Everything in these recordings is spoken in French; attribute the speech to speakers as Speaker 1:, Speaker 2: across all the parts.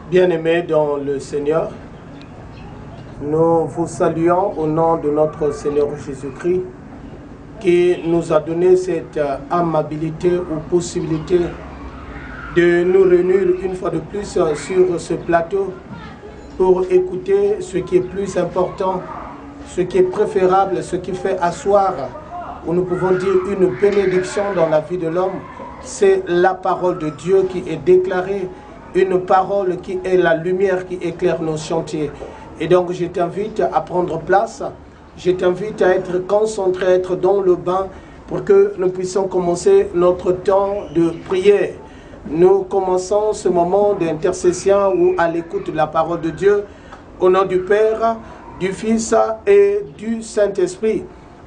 Speaker 1: Bien-aimés dans le Seigneur, nous vous saluons au nom de notre Seigneur Jésus-Christ qui nous a donné cette amabilité ou possibilité de nous réunir une fois de plus sur ce plateau pour écouter ce qui est plus important, ce qui est préférable, ce qui fait asseoir, ou nous pouvons dire une bénédiction dans la vie de l'homme. C'est la parole de Dieu qui est déclarée, une parole qui est la lumière qui éclaire nos chantiers. Et donc je t'invite à prendre place, je t'invite à être concentré, à être dans le bain pour que nous puissions commencer notre temps de prière. Nous commençons ce moment d'intercession ou à l'écoute de la parole de Dieu au nom du Père, du Fils et du Saint-Esprit.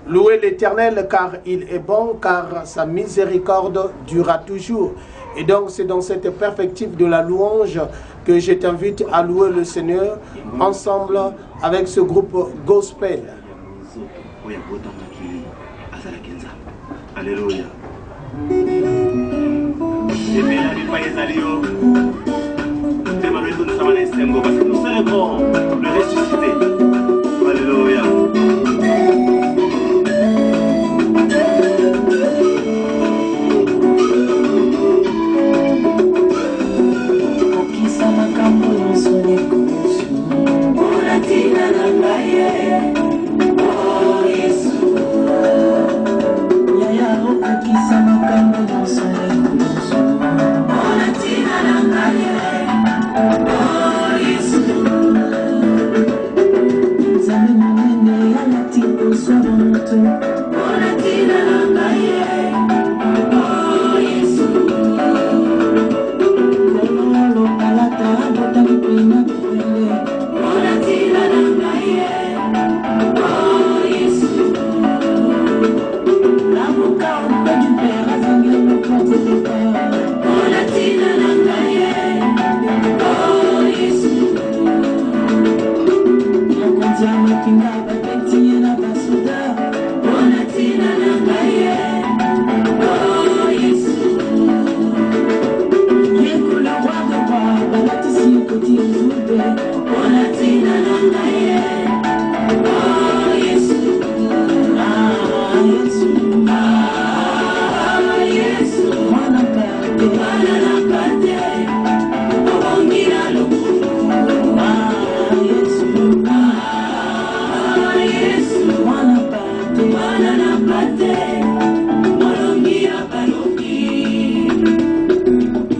Speaker 1: Louez l'Éternel car il est bon, car sa miséricorde durera toujours. Et donc c'est dans cette perspective de la louange que je t'invite à louer le Seigneur ensemble avec ce groupe gospel.
Speaker 2: Alléluia. Parce que nous célébrons le ressuscité. Alléluia.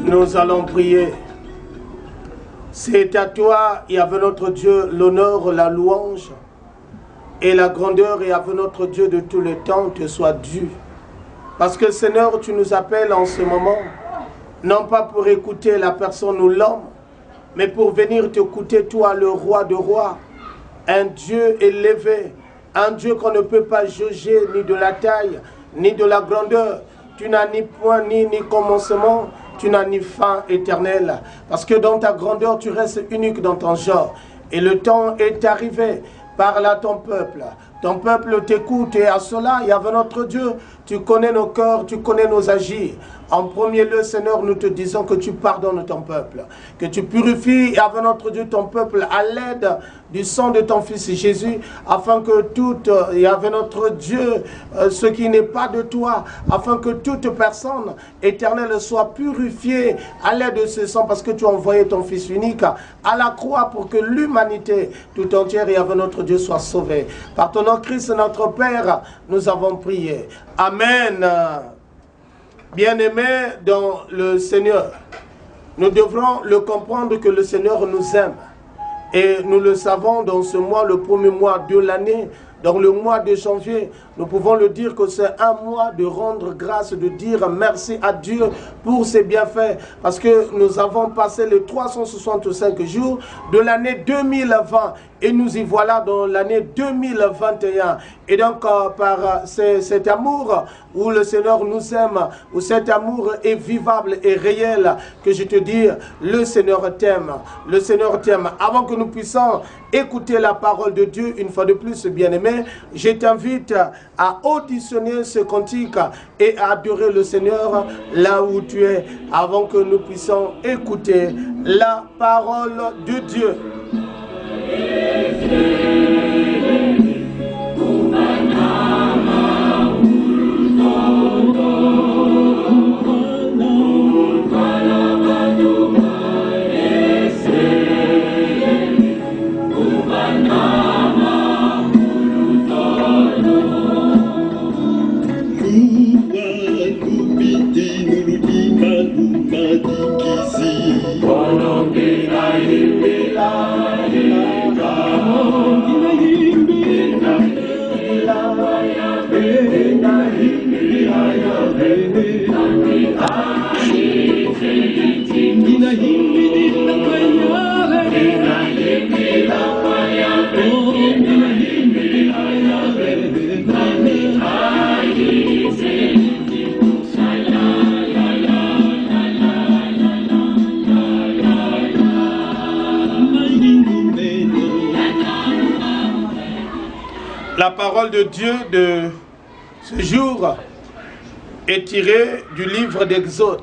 Speaker 1: Nous allons prier. C'est à toi, Yahvé notre Dieu, l'honneur, la louange et la grandeur, et Yahvé notre Dieu de tout le temps te soit dû. Parce que Seigneur, tu nous appelles en ce moment, non pas pour écouter la personne ou l'homme, mais pour venir t'écouter, toi, le roi de rois, un Dieu élevé, un Dieu qu'on ne peut pas juger ni de la taille, ni de la grandeur. Tu n'as ni point, ni commencement, tu n'as ni fin éternelle. Parce que dans ta grandeur, tu restes unique dans ton genre. Et le temps est arrivé. Parle à ton peuple. Ton peuple t'écoute et à cela, Yahvé notre Dieu, tu connais nos cœurs, tu connais nos agirs. En premier lieu, Seigneur, nous te disons que tu pardonnes ton peuple, que tu purifies, Yahvé notre Dieu, ton peuple à l'aide du sang de ton Fils Jésus, afin que tout, Yahvé notre Dieu, ce qui n'est pas de toi, afin que toute personne éternelle soit purifiée à l'aide de ce sang, parce que tu as envoyé ton Fils unique à la croix pour que l'humanité tout entière, Yahvé notre Dieu, soit sauvée. Par ton nom, Christ, notre Père, nous avons prié. Amen. Bien-aimés dans le Seigneur, nous devrons le comprendre que le Seigneur nous aime. Et nous le savons dans ce mois, le premier mois de l'année, dans le mois de janvier, nous pouvons le dire que c'est un mois de rendre grâce, de dire merci à Dieu pour ses bienfaits. Parce que nous avons passé les 365 jours de l'année 2020 et nous y voilà dans l'année 2021. Et donc par cet amour où le Seigneur nous aime, où cet amour est vivable et réel, que je te dis, le Seigneur t'aime. Le Seigneur t'aime. Avant que nous puissions écouter la parole de Dieu une fois de plus, bien-aimé, bien-aimé, je t'invite à auditionner ce cantique et à adorer le Seigneur là où tu es, avant que nous puissions écouter la parole de Dieu. La parole de Dieu de ce jour est tirée du livre d'Exode.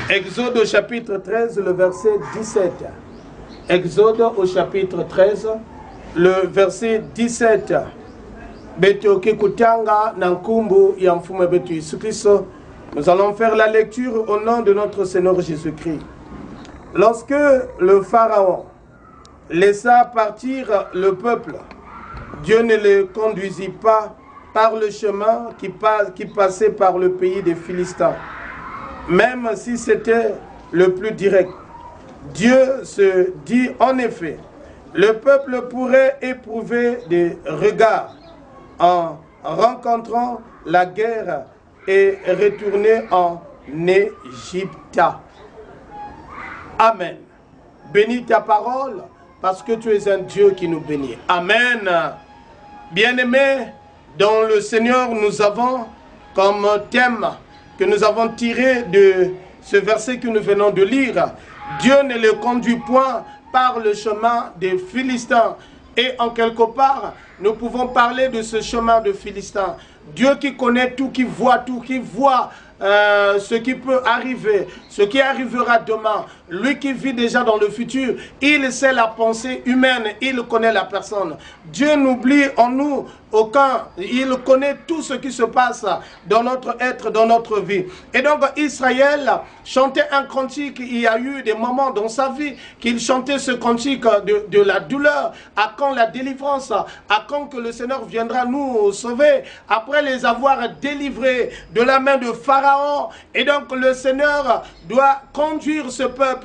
Speaker 1: Exode au chapitre 13, le verset 17. Exode au chapitre 13, le verset 17. Nous allons faire la lecture au nom de notre Seigneur Jésus-Christ. Lorsque le Pharaon laissa partir le peuple, Dieu ne le conduisit pas par le chemin qui passait par le pays des Philistins, même si c'était le plus direct. Dieu se dit en effet, le peuple pourrait éprouver des regards en rencontrant la guerre et retourner en Égypte. Amen. Bénis ta parole, parce que tu es un Dieu qui nous bénit. Amen. Bien-aimés, dans le Seigneur, nous avons comme thème que nous avons tiré de ce verset que nous venons de lire. Dieu ne le conduit point par le chemin des Philistins. Et en quelque part, nous pouvons parler de ce chemin de Philistins. Dieu qui connaît tout, qui voit tout, qui voit ce qui peut arriver, ce qui arrivera demain. Lui qui vit déjà dans le futur, il sait la pensée humaine, il connaît la personne. Dieu n'oublie en nous aucun, il connaît tout ce qui se passe dans notre être, dans notre vie. Et donc Israël chantait un cantique, il y a eu des moments dans sa vie qu'il chantait ce cantique de la douleur, à quand la délivrance, à quand que le Seigneur viendra nous sauver, après les avoir délivrés de la main de Pharaon. Et donc le Seigneur doit conduire ce peuple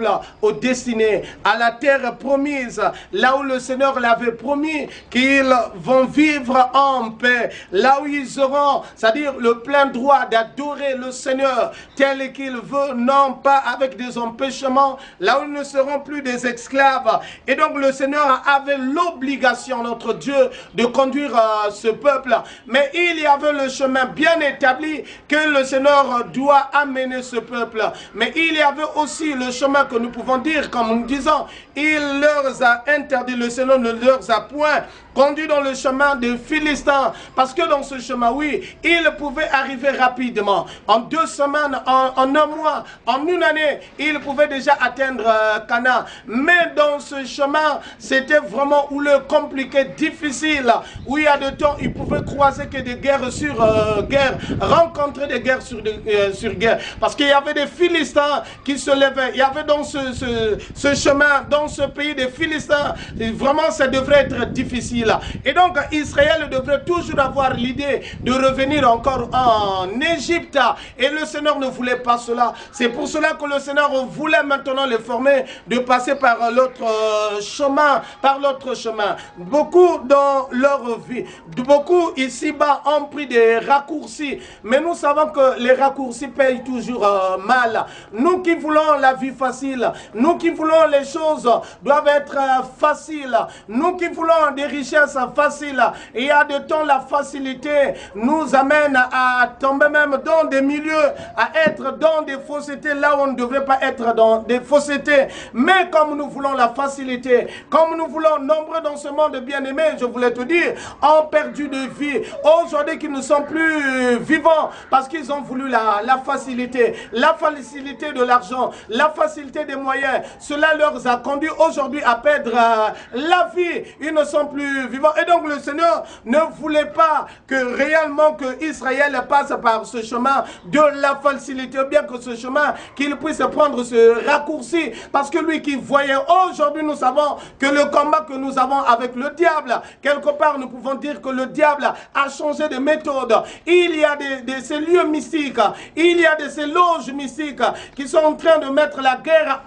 Speaker 1: aux destinées, à la terre promise, là où le Seigneur l'avait promis qu'ils vont vivre en paix, là où ils auront, c'est-à-dire le plein droit d'adorer le Seigneur tel qu'il veut, non pas avec des empêchements, là où ils ne seront plus des esclaves. Et donc le Seigneur avait l'obligation, notre Dieu, de conduire ce peuple, mais il y avait le chemin bien établi que le Seigneur doit amener ce peuple. Mais il y avait aussi le chemin que nous pouvons dire, comme nous disons, il leur a interdit, le Seigneur ne leur a point conduit dans le chemin des Philistins, parce que dans ce chemin, oui, il pouvait arriver rapidement, en 2 semaines, en 1 mois, en 1 année, il pouvait déjà atteindre Canaan. Mais dans ce chemin, c'était vraiment houleux, compliqué, difficile, où il y a de temps, il pouvait croiser que des guerres sur guerre, rencontrer des guerres sur guerre, parce qu'il y avait des Philistins qui se levaient. Il y avait dans ce chemin, dans ce pays des Philistins, vraiment ça devrait être difficile. Et donc Israël devrait toujours avoir l'idée de revenir encore en Égypte. Et le Seigneur ne voulait pas cela. C'est pour cela que le Seigneur voulait maintenant les former de passer par l'autre chemin, Beaucoup dans leur vie, beaucoup ici-bas ont pris des raccourcis. Mais nous savons que les raccourcis raccourcis payent toujours mal. Nous qui voulons la vie facile, nous qui voulons les choses doivent être faciles, nous qui voulons des richesses faciles, il y a de temps la facilité nous amène à tomber même dans des milieux, à être dans des faussetés là où on ne devrait pas être dans des faussetés. Mais comme nous voulons la facilité, comme nous voulons nombreux dans ce monde bien-aimé, je voulais te dire, ont perdu de vie. Aujourd'hui qui ne sont plus vivants parce qu'ils ont voulu la facilité de l'argent, la facilité des moyens. Cela leur a conduit aujourd'hui à perdre la vie. Ils ne sont plus vivants. Et donc le Seigneur ne voulait pas que réellement que Israël passe par ce chemin de la facilité, ou bien que ce chemin, qu'il puisse prendre ce raccourci. Parce que lui qui voyait, aujourd'hui nous savons que le combat que nous avons avec le diable, quelque part nous pouvons dire que le diable a changé de méthode. Il y a ces lieux mystiques, il y a ces loges mystiques qui sont en train de mettre la guerre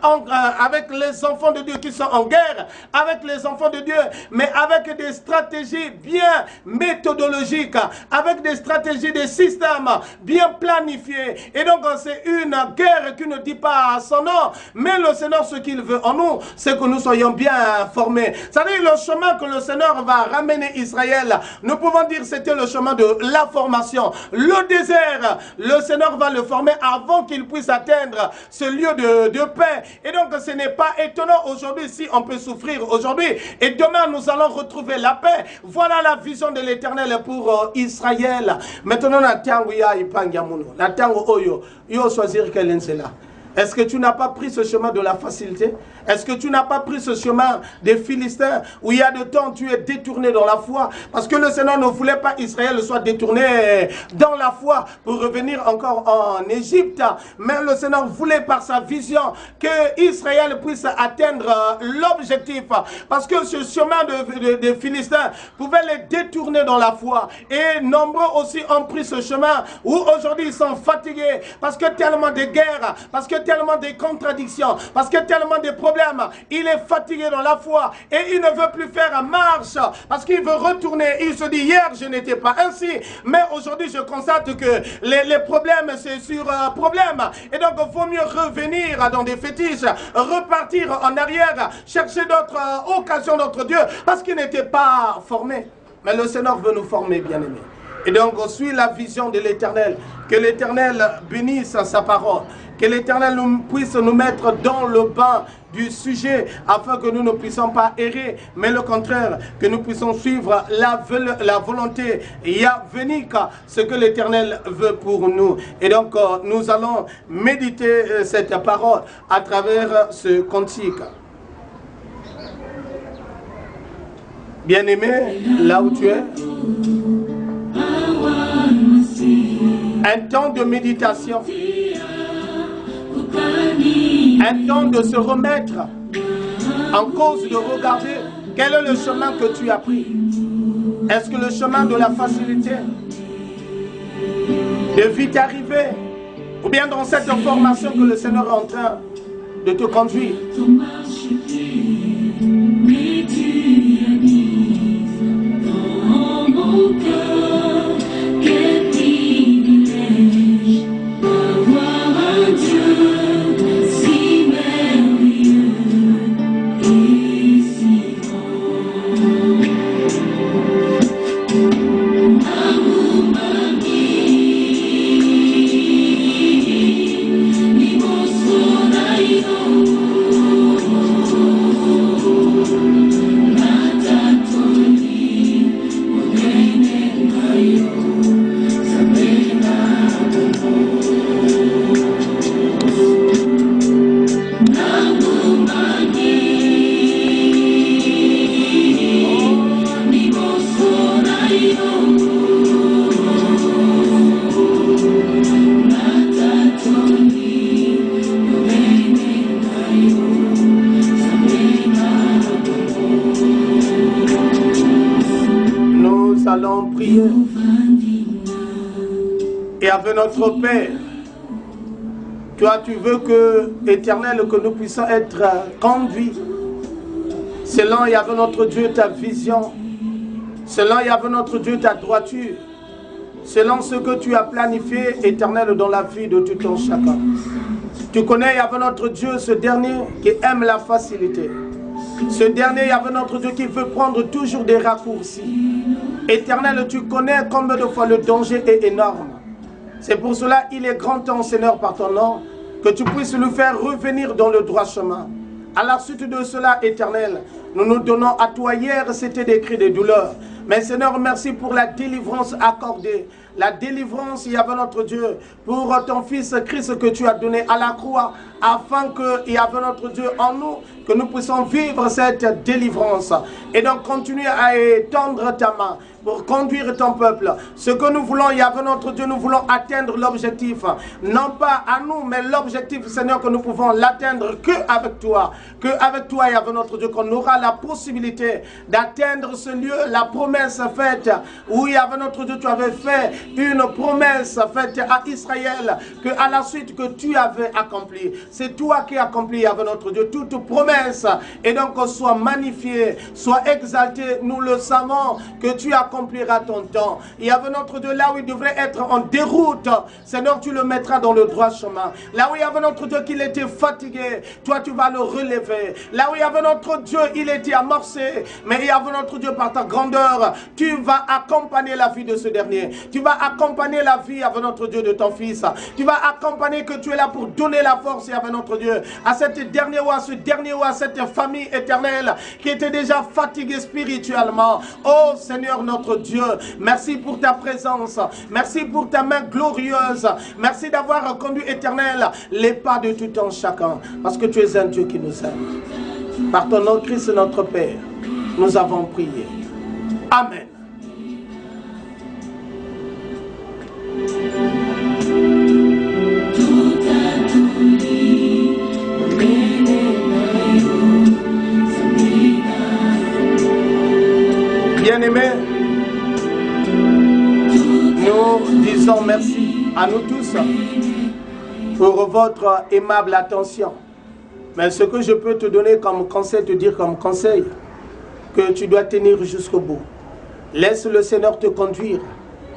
Speaker 1: avec les enfants de Dieu, qui sont en guerre avec les enfants de Dieu, mais avec des stratégies bien méthodologiques, avec des stratégies, des systèmes bien planifiés. Et donc c'est une guerre qui ne dit pas son nom, mais le Seigneur, ce qu'il veut en nous, c'est que nous soyons bien formés. C'est-à-dire le chemin que le Seigneur va ramener Israël, nous pouvons dire c'était le chemin de la formation. Le désert, le Seigneur va le former avant qu'il puisse atteindre ce lieu de paix. Et donc ce n'est pas étonnant aujourd'hui si on peut souffrir aujourd'hui et demain nous allons retrouver la paix. Voilà la vision de l'Éternel pour Israël. Maintenant, choisir quel est là. Est-ce que tu n'as pas pris ce chemin de la facilité? Est-ce que tu n'as pas pris ce chemin des Philistins où il y a de temps tu es détourné dans la foi? Parce que le Seigneur ne voulait pas Israël soit détourné dans la foi pour revenir encore en Égypte. Mais le Seigneur voulait par sa vision que Israël puisse atteindre l'objectif. Parce que ce chemin des Philistins pouvait les détourner dans la foi. Et nombreux aussi ont pris ce chemin où aujourd'hui ils sont fatigués parce que tellement de guerres, parce que tellement de contradictions, parce que tellement de problèmes. Il est fatigué dans la foi et il ne veut plus faire marche parce qu'il veut retourner. Il se dit hier je n'étais pas ainsi, mais aujourd'hui je constate que les problèmes c'est sur problème. Et donc il vaut mieux revenir dans des fétiches, repartir en arrière, chercher d'autres occasions d'autres dieux parce qu'il n'était pas formé. Mais le Seigneur veut nous former, bien-aimés. Et donc on suit la vision de l'Éternel. Que l'Éternel bénisse sa parole. Que l'Éternel puisse nous mettre dans le bain du sujet afin que nous ne puissions pas errer, mais le contraire, que nous puissions suivre la volonté yahvénique, ce que l'Éternel veut pour nous. Et donc nous allons méditer cette parole à travers ce cantique. Bien-aimé, là où tu es, un temps de méditation, un temps de se remettre en cause, de regarder quel est le chemin que tu as pris. Est-ce que le chemin de la facilité, de vite arriver, ou bien dans cette formation que le Seigneur est en train de te conduire? Et avec notre Père, toi tu veux que, Éternel, que nous puissions être conduits selon Yahvé notre Dieu ta vision, selon Yahvé notre Dieu ta droiture, selon ce que tu as planifié, Éternel, dans la vie de tout un chacun. Tu connais, Yahvé notre Dieu, ce dernier qui aime la facilité. Ce dernier, Yahvé notre Dieu, qui veut prendre toujours des raccourcis. Éternel, tu connais combien de fois le danger est énorme. C'est pour cela qu'il est grand temps, Seigneur, par ton nom, que tu puisses lui faire revenir dans le droit chemin. À la suite de cela, Éternel, nous nous donnons à toi. Hier, c'était des cris de douleur. Mais Seigneur, merci pour la délivrance accordée. La délivrance, Yahvé notre Dieu, pour ton Fils Christ que tu as donné à la croix, afin que, Yahvé notre Dieu, en nous, que nous puissions vivre cette délivrance. Et donc, continuer à étendre ta main pour conduire ton peuple. Ce que nous voulons, Yahvé notre Dieu, nous voulons atteindre l'objectif. Non pas à nous, mais l'objectif, Seigneur, que nous pouvons l'atteindre qu'avec toi. Qu'avec toi, Yahvé notre Dieu, qu'on aura la possibilité d'atteindre ce lieu, la promesse faite, où Yahvé notre Dieu, tu avais fait une promesse faite à Israël, que à la suite que tu avais accompli. C'est toi qui accomplis, Yahvé notre Dieu, toute promesse. Et donc, soit magnifié, soit exalté. Nous le savons que tu accompliras ton temps. Yahvé notre Dieu, là où il devrait être en déroute, Seigneur, tu le mettras dans le droit chemin. Là où Yahvé notre Dieu, qu'il était fatigué, toi, tu vas le relever. Là où Yahvé notre Dieu, il était amorcé, mais Yahvé notre Dieu, par ta grandeur, tu vas accompagner la vie de ce dernier. Tu vas accompagner la vie, Yahvé notre Dieu, de ton Fils. Tu vas accompagner, que tu es là pour donner la force, Yahvé notre Dieu, à cette dernière ou à ce dernier ou à cette famille éternelle qui était déjà fatiguée spirituellement. Oh Seigneur notre Dieu, merci pour ta présence. Merci pour ta main glorieuse. Merci d'avoir conduit, Éternel, les pas de tout un chacun. Parce que tu es un Dieu qui nous aime. Par ton nom, Christ notre Père, nous avons prié. Amen. Bien-aimés, nous disons merci à nous tous pour votre aimable attention. Mais ce que je peux te donner comme conseil, te dire comme conseil, que tu dois tenir jusqu'au bout. Laisse le Seigneur te conduire.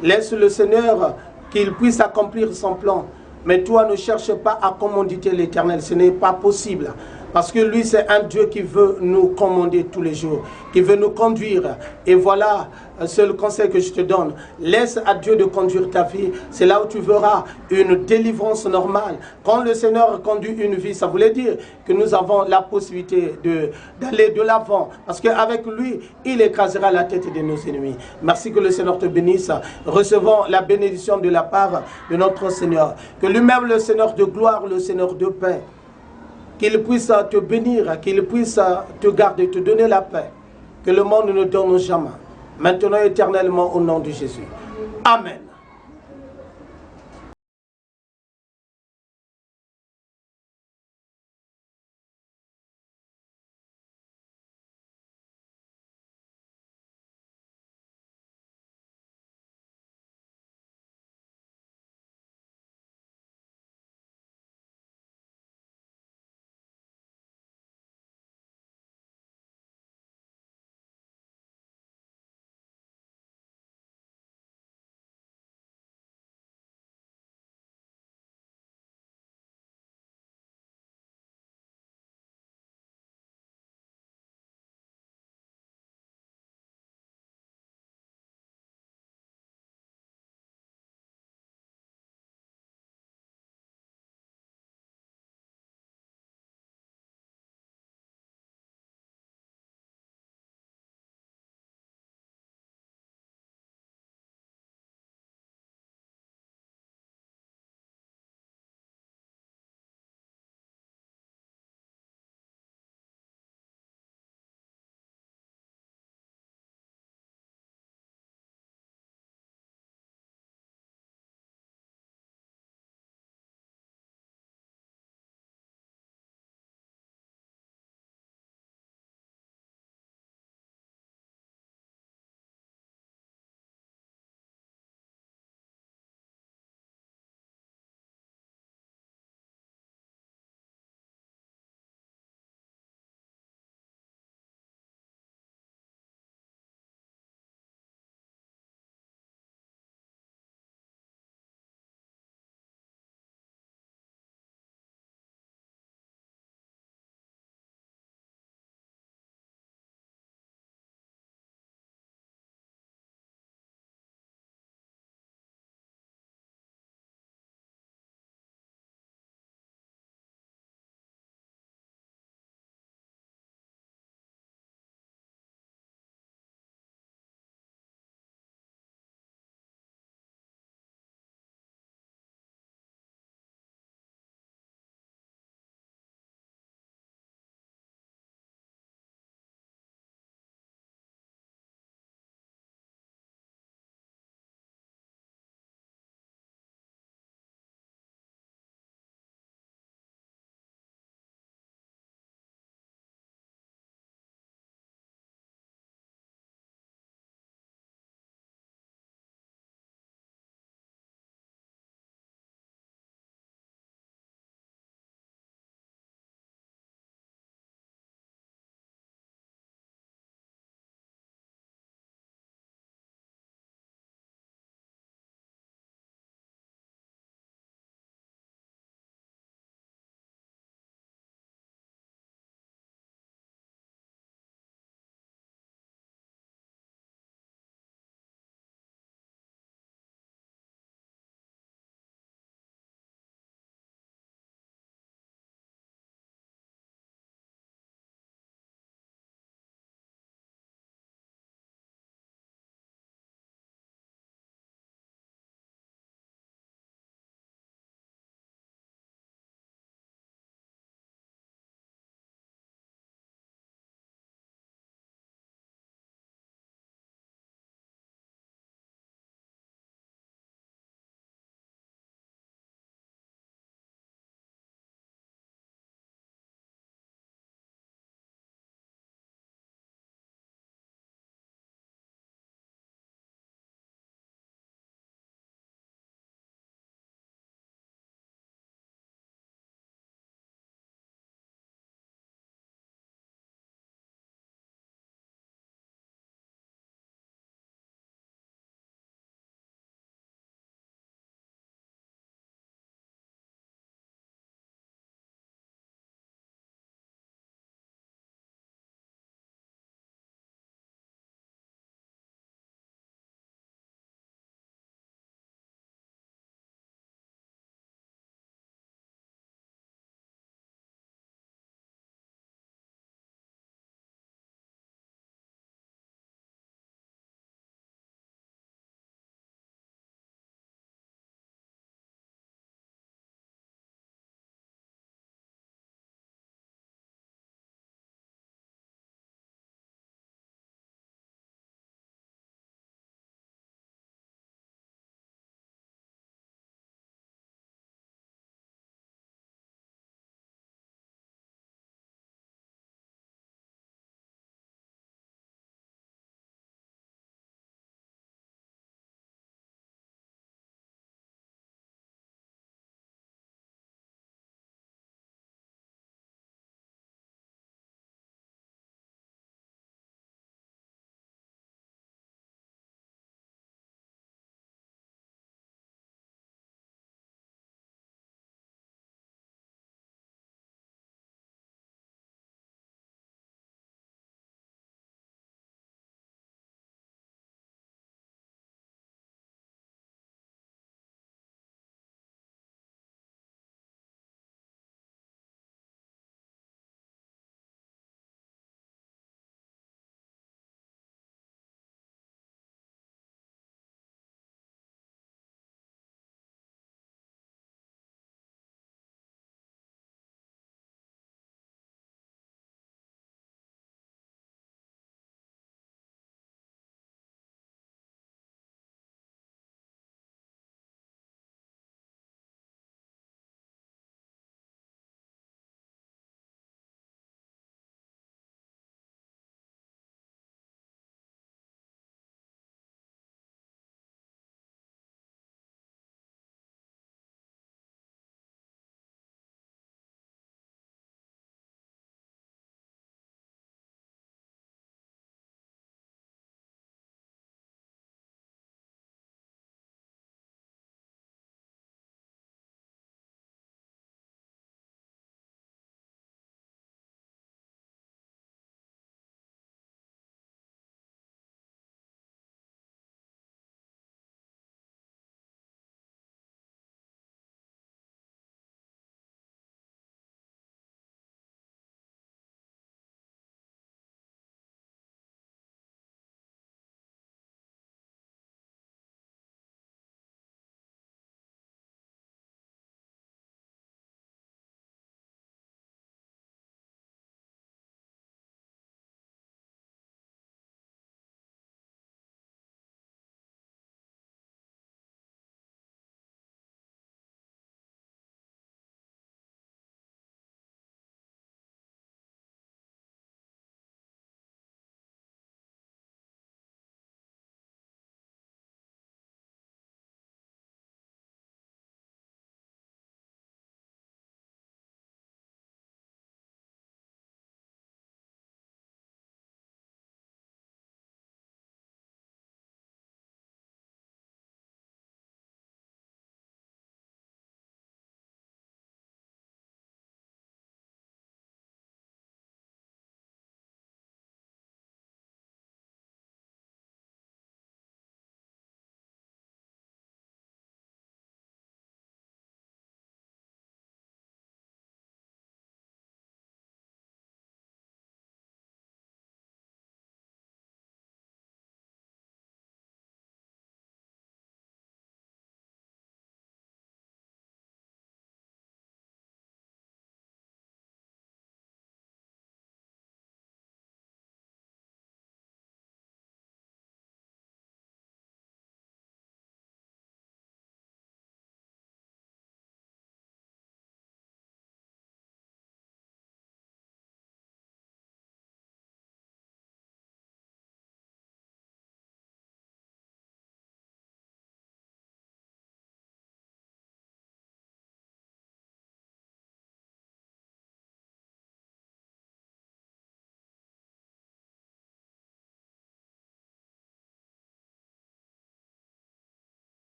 Speaker 1: Laisse le Seigneur qu'il puisse accomplir son plan. Mais toi, ne cherche pas à commanditer l'Éternel. Ce n'est pas possible. Parce que lui, c'est un Dieu qui veut nous commander tous les jours, qui veut nous conduire. Et voilà, c'est le conseil que je te donne. Laisse à Dieu de conduire ta vie. C'est là où tu verras une délivrance normale. Quand le Seigneur conduit une vie, ça voulait dire que nous avons la possibilité d'aller de l'avant. Parce qu'avec lui, il écrasera la tête de nos ennemis. Merci, que le Seigneur te bénisse. Recevons la bénédiction de la part de notre Seigneur. Que lui-même, le Seigneur de gloire, le Seigneur de paix, qu'il puisse te bénir, qu'il puisse te garder, te donner la paix, que le monde ne donne jamais, maintenant et éternellement, au nom de Jésus. Amen.